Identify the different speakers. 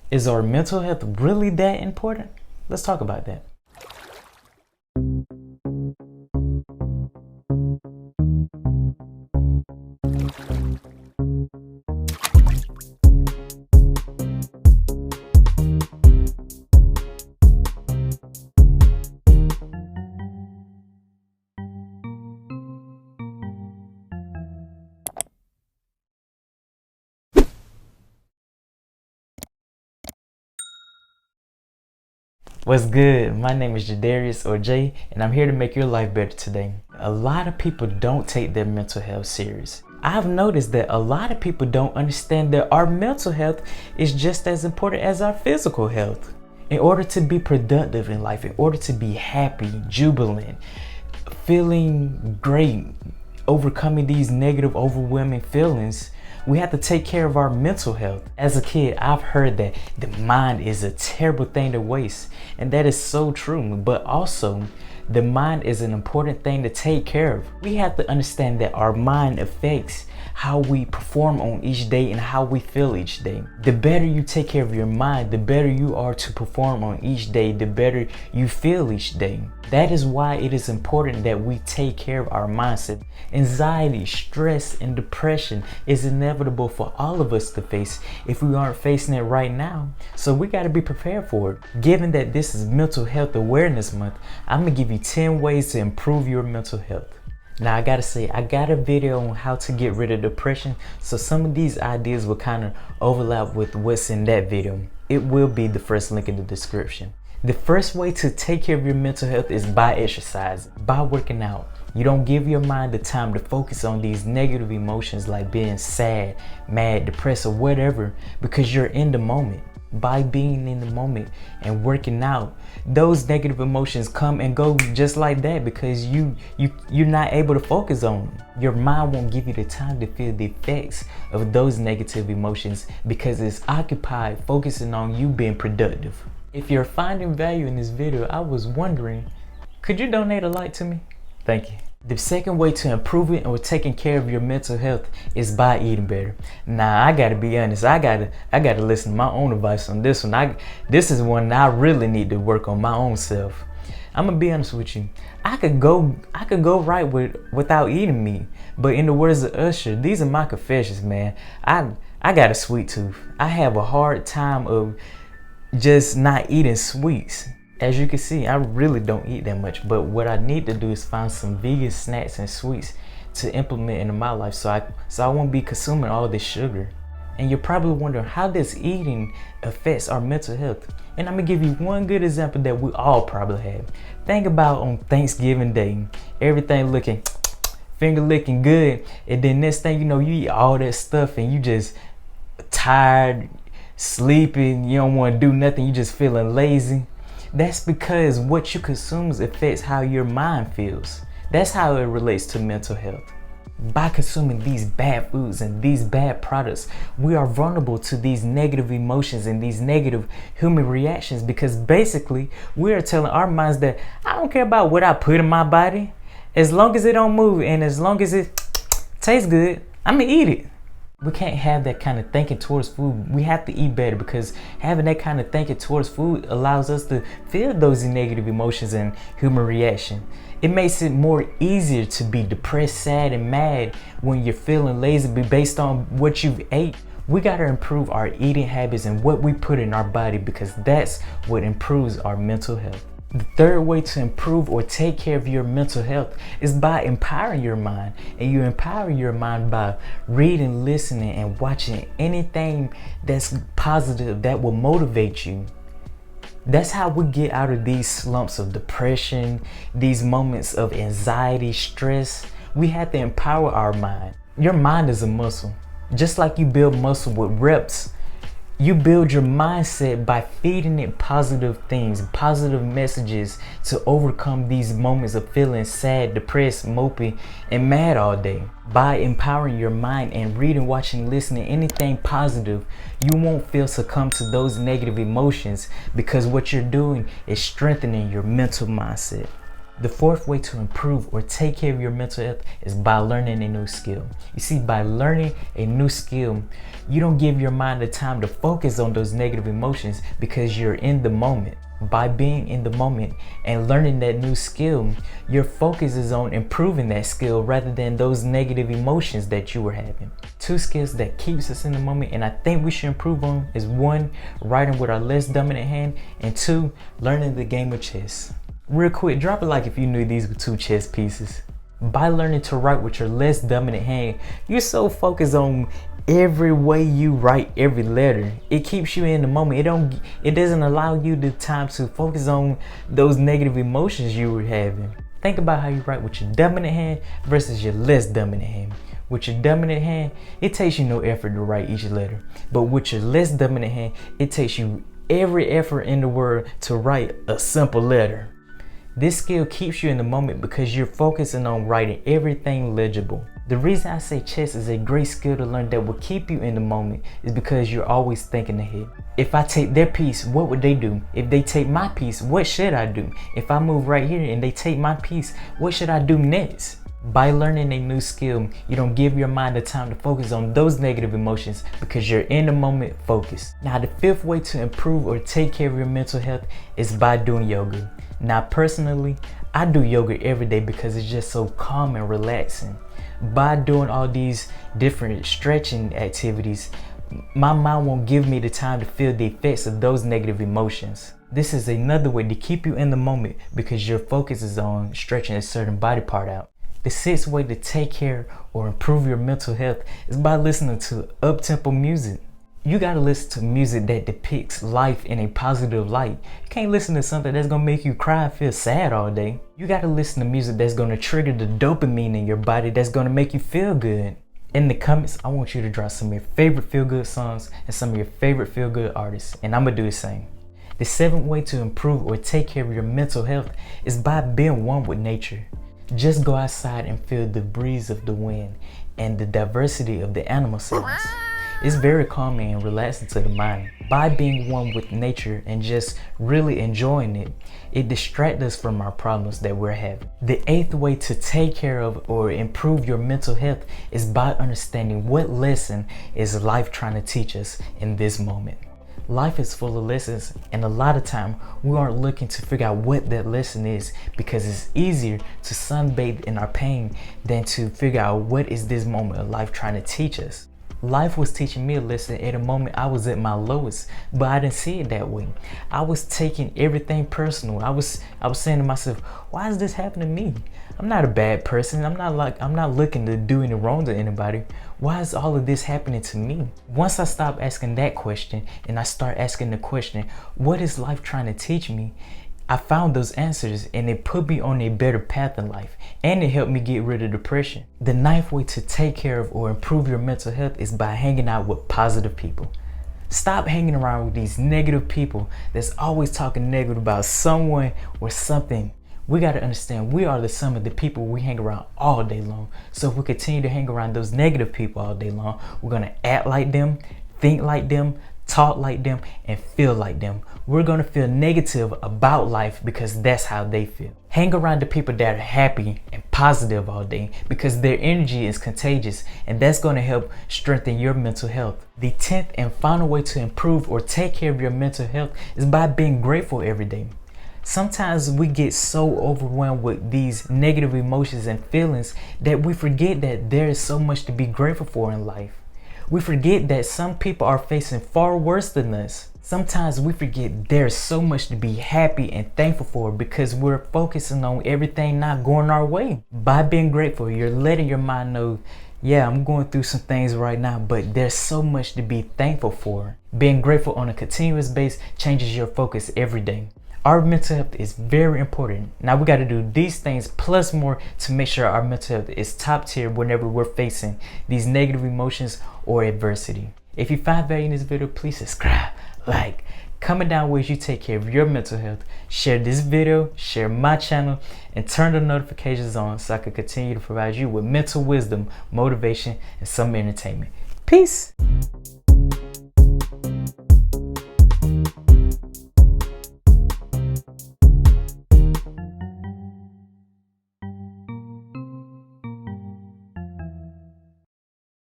Speaker 1: Is our mental health really that important? Let's talk about that. What's good? My name is Jadarius or Jay, and I'm here to make your life better today. A lot of people don't take their mental health serious. I've noticed that a lot of people don't understand that our mental health is just as important as our physical health. In order to be productive in life, in order to be happy, jubilant, feeling great, overcoming these negative, overwhelming feelings, we have to take care of our mental health. As a kid, I've heard that the mind is a terrible thing to waste, and that is so true. But also, the mind is an important thing to take care of. We have to understand that our mind affects how we perform on each day and how we feel each day. The better you take care of your mind, the better you are to perform on each day, the better you feel each day. That is why it is important that we take care of our mindset. Anxiety, stress, and depression is inevitable for all of us to face if we aren't facing it right now. So we got to be prepared for it. Given that this is Mental Health Awareness Month, I'm going to give you 10 ways to improve your mental health. Now I gotta say, I got a video on how to get rid of depression, so some of these ideas will kind of overlap with what's in that video. It will be the first link in the description. The first way to take care of your mental health is by exercising, by working out. You don't give your mind the time to focus on these negative emotions like being sad, mad, depressed, or whatever, because you're in the moment. By being in the moment and working out, those negative emotions come and go just like that because you're not able to focus on them. Your mind won't give you the time to feel the effects of those negative emotions because it's occupied focusing on you being productive. If you're finding value in this video, I was wondering, could you donate a like to me? Thank you. The second way to improve it or taking care of your mental health is by eating better. Now I gotta be honest, I gotta listen to my own advice on this one. This is one that I really need to work on my own self. I'm gonna be honest with you. I could go right without eating meat, but in the words of Usher, these are my confessions, man. I got a sweet tooth. I have a hard time of just not eating sweets. As you can see, I really don't eat that much, but what I need to do is find some vegan snacks and sweets to implement into my life so I won't be consuming all this sugar. And you're probably wondering how this eating affects our mental health. And I'm gonna give you one good example that we all probably have. Think about on Thanksgiving Day, everything looking finger licking good, and then next thing you know, you eat all that stuff and you just tired, sleeping, you don't want to do nothing, you just feeling lazy. That's because what you consume affects how your mind feels. That's how it relates to mental health. By consuming these bad foods and these bad products, we are vulnerable to these negative emotions and these negative human reactions because basically we are telling our minds that I don't care about what I put in my body. As long as it don't move and as long as it tastes good, I'm gonna eat it. We can't have that kind of thinking towards food. We have to eat better because having that kind of thinking towards food allows us to feel those negative emotions and human reaction. It makes it more easier to be depressed, sad, and mad when you're feeling lazy based on what you've ate. We got to improve our eating habits and what we put in our body because that's what improves our mental health. The third way to improve or take care of your mental health is by empowering your mind. And you empower your mind by reading, listening, and watching anything that's positive that will motivate you. That's how we get out of these slumps of depression, these moments of anxiety, stress. We have to empower our mind. Your mind is a muscle. Just like you build muscle with reps, you build your mindset by feeding it positive things, positive messages to overcome these moments of feeling sad, depressed, mopey, and mad all day. By empowering your mind and reading, watching, listening, anything positive, you won't feel succumb to those negative emotions because what you're doing is strengthening your mental mindset. The fourth way to improve or take care of your mental health is by learning a new skill. You see, by learning a new skill, you don't give your mind the time to focus on those negative emotions because you're in the moment. By being in the moment and learning that new skill, your focus is on improving that skill rather than those negative emotions that you were having. Two skills that keeps us in the moment and I think we should improve on is one, writing with our less dominant hand, and two, learning the game of chess. Real quick, drop a like if you knew these were two chess pieces. By learning to write with your less dominant hand, you're so focused on every way you write every letter. It keeps you in the moment. It doesn't allow you the time to focus on those negative emotions you were having. Think about how you write with your dominant hand versus your less dominant hand. With your dominant hand, it takes you no effort to write each letter. But with your less dominant hand, it takes you every effort in the world to write a simple letter. This skill keeps you in the moment because you're focusing on writing everything legible. The reason I say chess is a great skill to learn that will keep you in the moment is because you're always thinking ahead. If I take their piece, what would they do? If they take my piece, what should I do? If I move right here and they take my piece, what should I do next? By learning a new skill, you don't give your mind the time to focus on those negative emotions because you're in the moment focused. Now, the fifth way to improve or take care of your mental health is by doing yoga. Now, personally, I do yoga every day because it's just so calm and relaxing. By doing all these different stretching activities, my mind won't give me the time to feel the effects of those negative emotions. This is another way to keep you in the moment because your focus is on stretching a certain body part out. The sixth way to take care or improve your mental health is by listening to up-tempo music. You gotta listen to music that depicts life in a positive light. You can't listen to something that's gonna make you cry and feel sad all day. You gotta listen to music that's gonna trigger the dopamine in your body that's gonna make you feel good. In the comments, I want you to drop some of your favorite feel-good songs and some of your favorite feel-good artists, and I'm gonna do the same. The seventh way to improve or take care of your mental health is by being one with nature. Just go outside and feel the breeze of the wind and the diversity of the animal sounds. It's very calming and relaxing to the mind. By being one with nature and just really enjoying it, it distracts us from our problems that we're having. The eighth way to take care of or improve your mental health is by understanding what lesson is life trying to teach us in this moment. Life is full of lessons, and a lot of time we aren't looking to figure out what that lesson is because it's easier to sunbathe in our pain than to figure out what is this moment of life trying to teach us. Life was teaching me a lesson at a moment I was at my lowest, but I didn't see it that way. I was taking everything personal. I was saying to myself, why is this happening to me? I'm not a bad person. I'm not looking to do any wrong to anybody. Why is all of this happening to me? Once I stopped asking that question and I start asking the question, what is life trying to teach me? I found those answers and it put me on a better path in life, and it helped me get rid of depression. The ninth way to take care of or improve your mental health is by hanging out with positive people. Stop hanging around with these negative people that's always talking negative about someone or something. We got to understand we are the sum of the people we hang around all day long. So if we continue to hang around those negative people all day long, we're going to act like them, think like them, talk like them, and feel like them. We're going to feel negative about life because that's how they feel. Hang around the people that are happy and positive all day because their energy is contagious, and that's going to help strengthen your mental health. The 10th and final way to improve or take care of your mental health is by being grateful every day. Sometimes we get so overwhelmed with these negative emotions and feelings that we forget that there is so much to be grateful for in life. We forget that some people are facing far worse than us. Sometimes we forget there's so much to be happy and thankful for because we're focusing on everything not going our way. By being grateful, you're letting your mind know, yeah, I'm going through some things right now, but there's so much to be thankful for. Being grateful on a continuous basis changes your focus every day. Our mental health is very important. Now we got to do these things plus more to make sure our mental health is top tier whenever we're facing these negative emotions or adversity. If you find value in this video, please subscribe, like, comment down ways you take care of your mental health, share this video, share my channel, and turn the notifications on so I can continue to provide you with mental wisdom, motivation, and some entertainment. Peace.